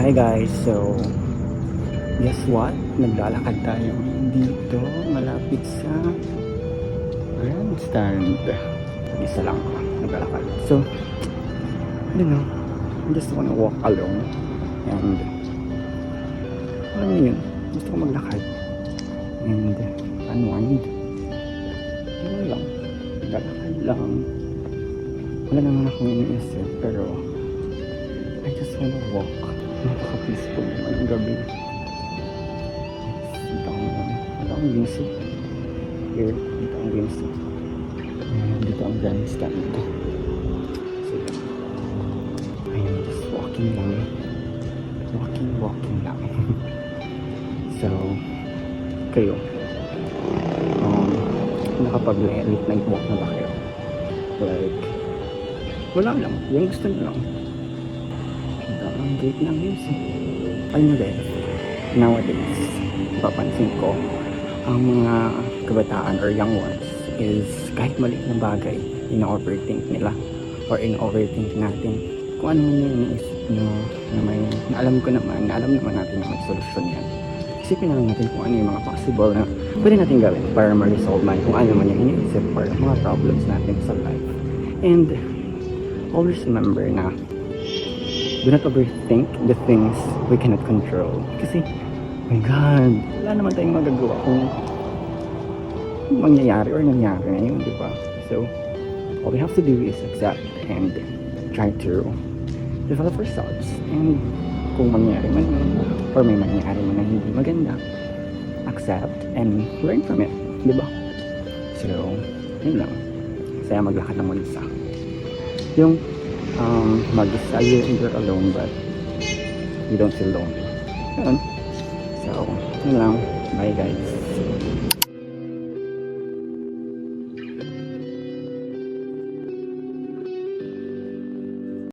Hi guys, so guess what? Naglalakad tayo dito malapit sa grandstand. Isa lang naglalakad. So, I don't know, I just wanna walk alone and alam mo yun, gusto ko maglakad and unwind. Ano lang, naglalakad lang. Wala naman akong iniisip pero I just wanna walk. Napaka-peaceful naman ang gabi. Dito ang Ginsu. Here, dito ang Ginsu. Dito ang grandstand. So, ayun, just walking lang. Walking lang. So, kayo, nakapag-late night walk na ba kayo? Like, wala lang, yung gusto nyo lang. Ang gate ng Ginsu. Alam nyo guys, nowadays, papansin ko, ang mga kabataan or young ones is kahit maliit na bagay, ina-overthink nila or ina-overthink natin. Kung ano man yung iniisip nyo na alam naman natin na may solusyon yan. Isipin na lang natin kung ano yung mga possible na pwede natin gawin para ma-resolve man kung ano man yung iniisip or mga problems natin sa life. And always remember na do not overthink the things we cannot control. Kasi, oh my God, wala naman tayong magagawa kung mangyayari or nangyari na yun, di ba? So, all we have to do is accept and try to develop ourselves. And kung mangyari man yun, or may mangyari man na hindi maganda, accept and learn from it, di ba? So, yun lang. Saya maglakad ng mag-isa. Yung mag-isa, you're alone but you don't feel lonely. Yun. So, yun lang. Bye guys.